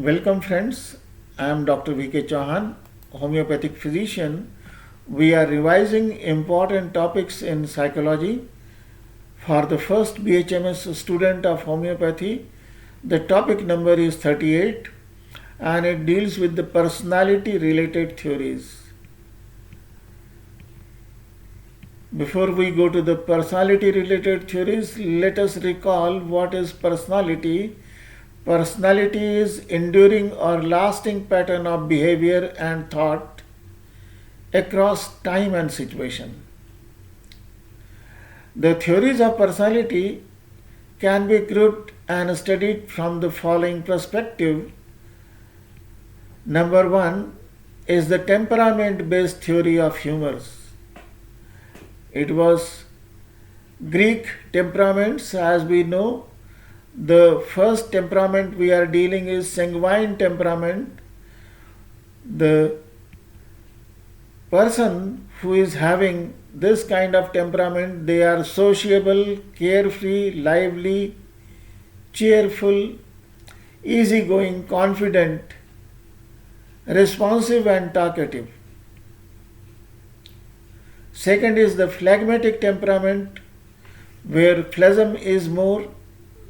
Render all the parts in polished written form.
Welcome friends, I am Dr. V.K. Chauhan, homeopathic physician. We are revising important topics in psychology. For the first BHMS student of homeopathy, the topic number is 38 and it deals with the personality related theories. Before we go to the personality related theories, let us recall what is personality. Personality is enduring or lasting pattern of behavior and thought across time and situation. The theories of personality can be grouped and studied from the following perspective. Number one is the temperament based theory of humors. It was Greek temperaments, as we know. The first temperament we are dealing is sanguine temperament. The person who is having this kind of temperament, they are sociable, carefree, lively, cheerful, easygoing, confident, responsive and talkative. Second is the phlegmatic temperament, where phlegm is more.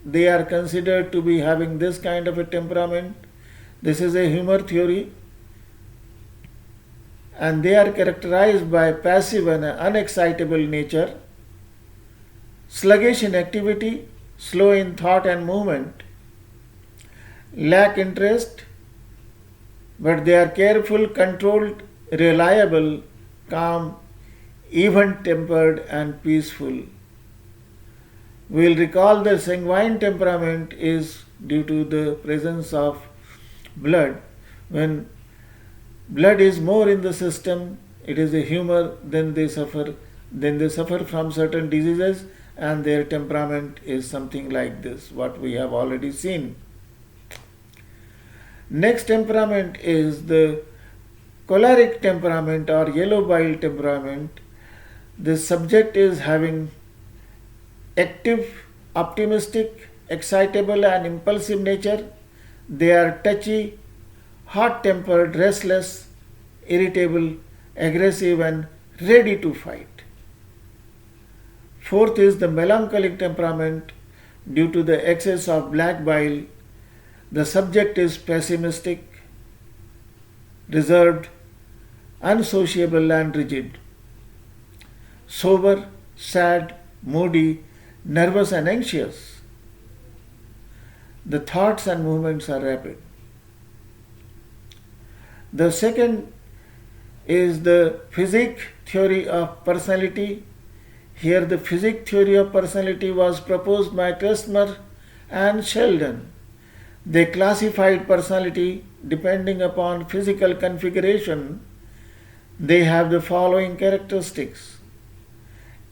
They are considered to be having this kind of a temperament. This is a humor theory. And they are characterized by passive and unexcitable nature, sluggish in activity, slow in thought and movement, lack interest, but they are careful, controlled, reliable, calm, even-tempered and peaceful. We will recall the sanguine temperament is due to the presence of blood. When blood is more in the system, it is a humor, then they suffer from certain diseases and their temperament is something like this, what we have already seen. Next temperament is the choleric temperament or yellow bile temperament. The subject is having active, optimistic, excitable and impulsive nature. They are touchy, hot-tempered, restless, irritable, aggressive and ready to fight. Fourth is the melancholic temperament. Due to the excess of black bile, the subject is pessimistic, reserved, unsociable and rigid, sober, sad, moody, nervous and anxious. The thoughts and movements are rapid. The second is the physique theory of personality. Here the physique theory of personality was proposed by Krasner and Sheldon. They classified personality depending upon physical configuration. They have the following characteristics.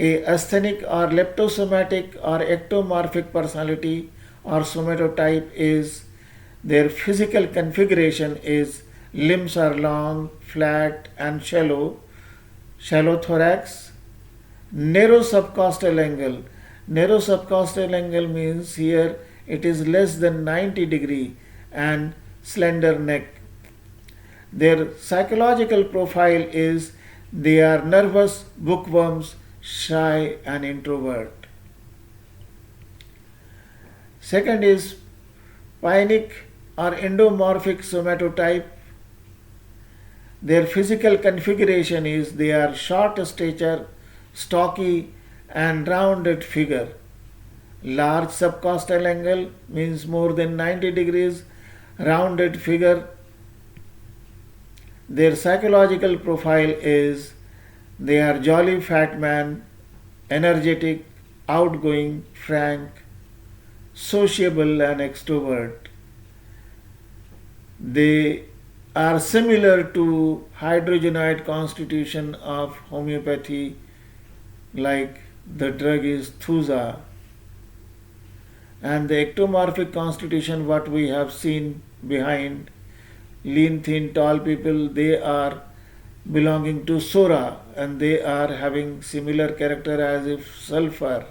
A asthenic or leptosomatic or ectomorphic personality or somatotype is their physical configuration is limbs are long, flat and shallow thorax, narrow subcostal angle. Narrow subcostal angle means here it is less than 90 degree and slender neck. Their psychological profile is they are nervous, bookworms, shy and introvert. Second is pionic or endomorphic somatotype. Their physical configuration is they are short stature, stocky and rounded figure. Large subcostal angle means more than 90 degrees, rounded figure. Their psychological profile is they are jolly fat man, energetic, outgoing, frank, sociable and extrovert. They are similar to hydrogenoid constitution of homeopathy, like the drug is Thuza. And the ectomorphic constitution, what we have seen behind, lean, thin, tall people, they are belonging to Sora and they are having similar character as if sulfur.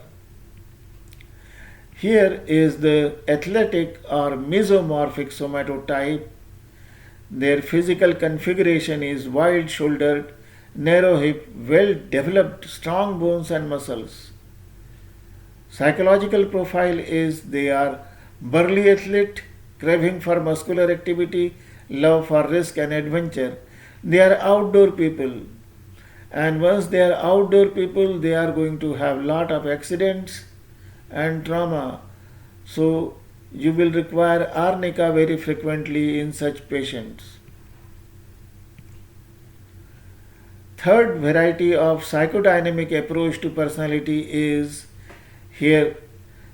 Here is the athletic or mesomorphic somatotype. Their physical configuration is wide shouldered, narrow hip, well developed, strong bones and muscles. Psychological profile is they are burly athlete, craving for muscular activity, love for risk and adventure. They are outdoor people, and once they are outdoor people, they are going to have lot of accidents and trauma. So you will require arnica very frequently in such patients. Third variety of psychodynamic approach to personality is here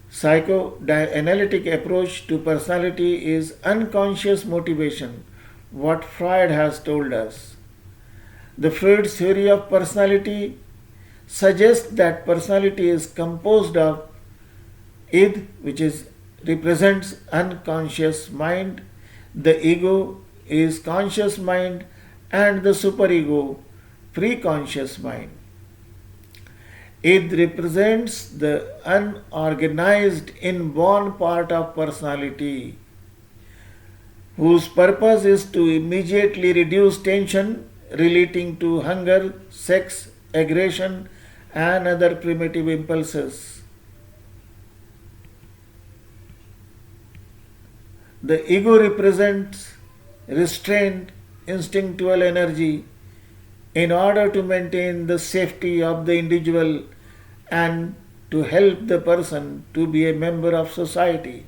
psychoanalytic approach to personality is unconscious motivation, what Freud has told us. The Freud's theory of personality suggests that personality is composed of id, which is represents unconscious mind, the ego is conscious mind, and the superego, preconscious mind. Id represents the unorganized inborn part of personality, whose purpose is to immediately reduce tension relating to hunger, sex, aggression, and other primitive impulses. The ego represents restrained instinctual energy in order to maintain the safety of the individual and to help the person to be a member of society.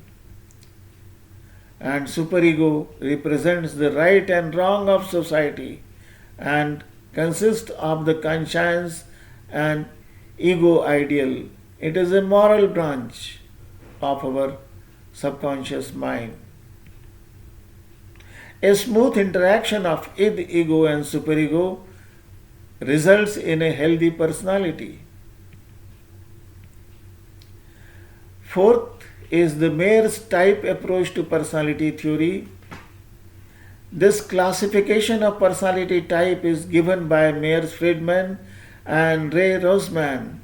And superego represents the right and wrong of society and consists of the conscience and ego ideal. It is a moral branch of our subconscious mind. A smooth interaction of id, ego, and superego results in a healthy personality. Fourth is the Mayer's type approach to personality theory. This classification of personality type is given by Myers-Friedman and Ray Rosman.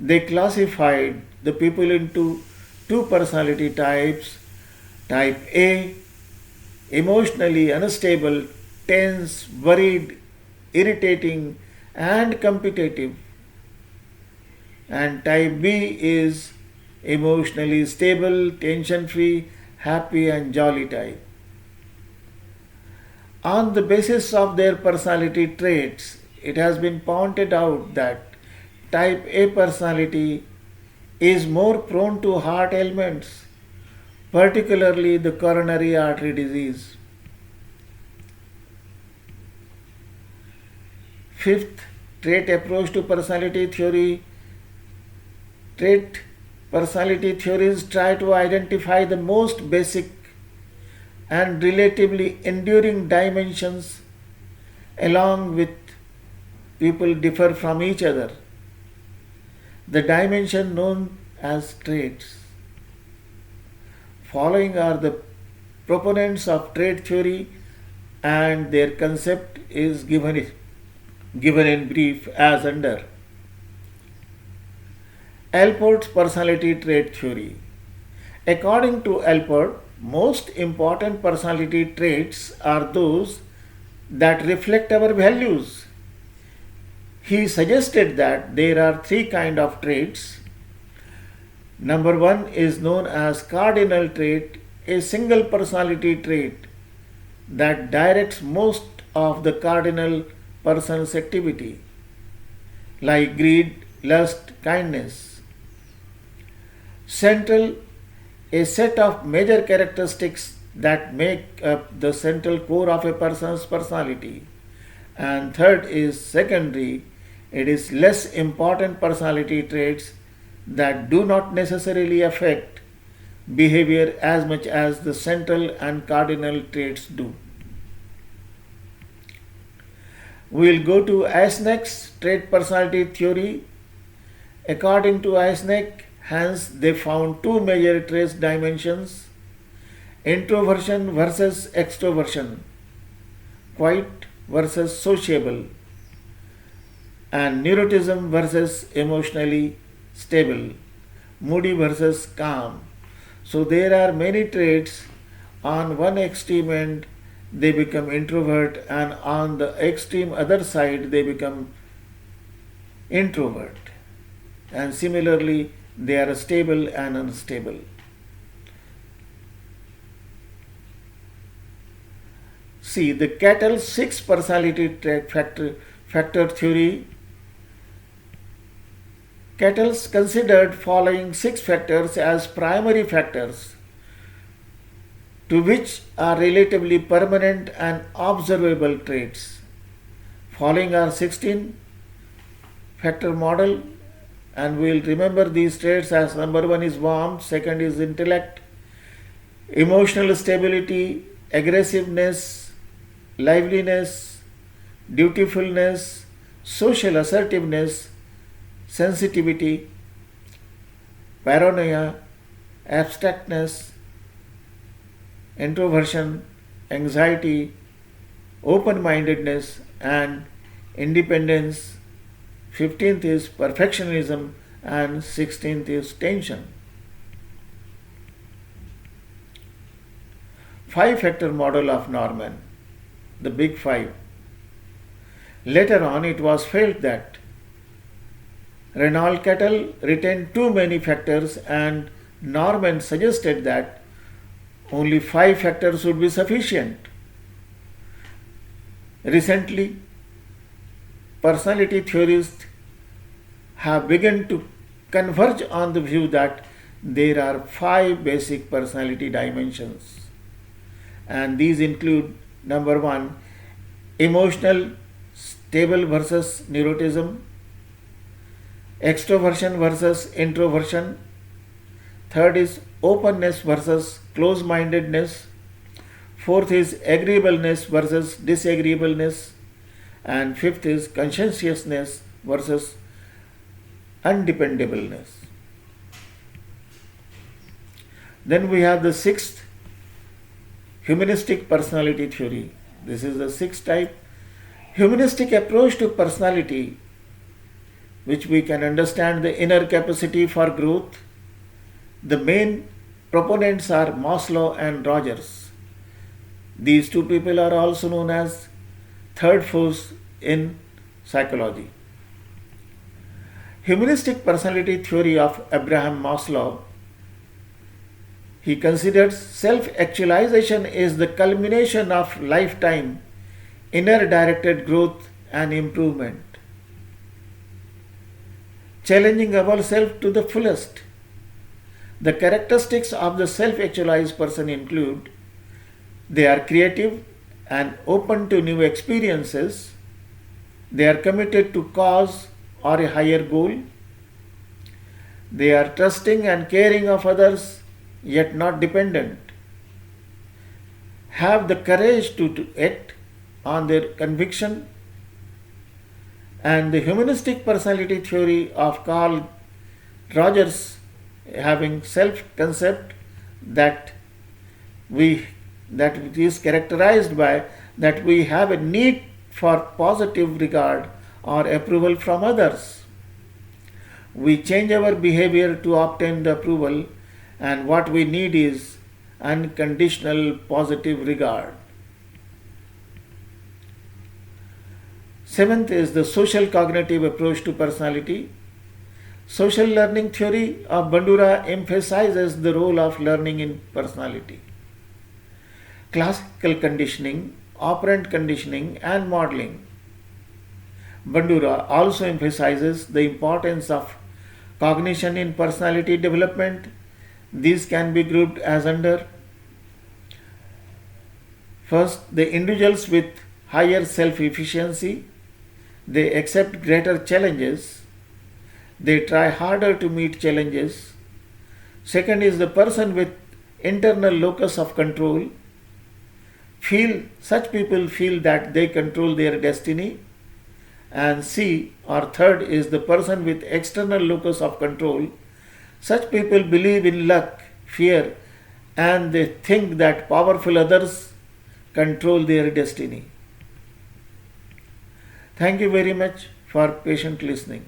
They classified the people into two personality types: type A, emotionally unstable, tense, worried, irritating, and competitive, and type B is emotionally stable, tension free, happy, and jolly type. On the basis of their personality traits, it has been pointed out that type A personality is more prone to heart ailments, particularly the coronary artery disease. Fifth, trait approach to personality theory. Trait personality theories try to identify the most basic and relatively enduring dimensions along with people differ from each other. The dimension known as traits. Following are the proponents of trait theory, and their concept is given in brief as under. Alport's personality trait theory. According to Alport, most important personality traits are those that reflect our values. He suggested that there are three kinds of traits. Number one is known as cardinal trait, a single personality trait that directs most of the cardinal person's activity, like greed, lust, kindness. Central, a set of major characteristics that make up the central core of a person's personality. And third is secondary, it is less important personality traits that do not necessarily affect behavior as much as the central and cardinal traits do. We will go to Eysenck's trait personality theory. According to Eysenck, hence they found two major trait dimensions: introversion versus extroversion, quiet versus sociable, and neuroticism versus emotionally stable. moody versus calm. So there are many traits. On one extreme end, they become introvert, and on the extreme other side, they become introvert. And similarly, they are stable and unstable. See, the Cattell's 6 personality trait factor theory. Cattell's considered following 6 factors as primary factors to which are relatively permanent and observable traits. Following are 16 factor model, and we will remember these traits as number 1 is warmth, second is intellect, emotional stability, aggressiveness, liveliness, dutifulness, social assertiveness, sensitivity, paranoia, abstractness, introversion, anxiety, open-mindedness, and independence. 15th is perfectionism, and 16th is tension. 5-factor model of Norman, the Big Five. Later on, it was felt that Renault Cattell retained too many factors, and Norman suggested that only 5 factors would be sufficient. Recently, personality theorists have begun to converge on the view that there are 5 basic personality dimensions, and these include number 1, emotional stable versus neuroticism, extroversion versus introversion, third is openness versus close-mindedness, fourth is agreeableness versus disagreeableness, and fifth is conscientiousness versus undependableness. Then we have the 6th, humanistic personality theory. This is the 6th type. Humanistic approach to personality, which we can understand the inner capacity for growth. The main proponents are Maslow and Rogers. These two people are also known as third force in psychology. Humanistic personality theory of Abraham Maslow. He considers self-actualization is the culmination of lifetime inner directed growth and improvement, challenging ourselves to the fullest. The characteristics of the self-actualized person include: they are creative and open to new experiences, they are committed to cause or a higher goal, they are trusting and caring of others yet not dependent, have the courage to act on their conviction. And the humanistic personality theory of Carl Rogers, having self-concept that it is characterized by that we have a need for positive regard or approval from others. We change our behavior to obtain the approval, and what we need is unconditional positive regard. 7th is the social cognitive approach to personality. Social learning theory of Bandura emphasizes the role of learning in personality. Classical conditioning, operant conditioning, and modeling. Bandura also emphasizes the importance of cognition in personality development. These can be grouped as under: first, the individuals with higher self-efficiency. They accept greater challenges. They try harder to meet challenges. Second is the person with internal locus of control. Such people feel that they control their destiny. And C, or third, is the person with external locus of control. Such people believe in luck, fear, and they think that powerful others control their destiny. Thank you very much for patient listening.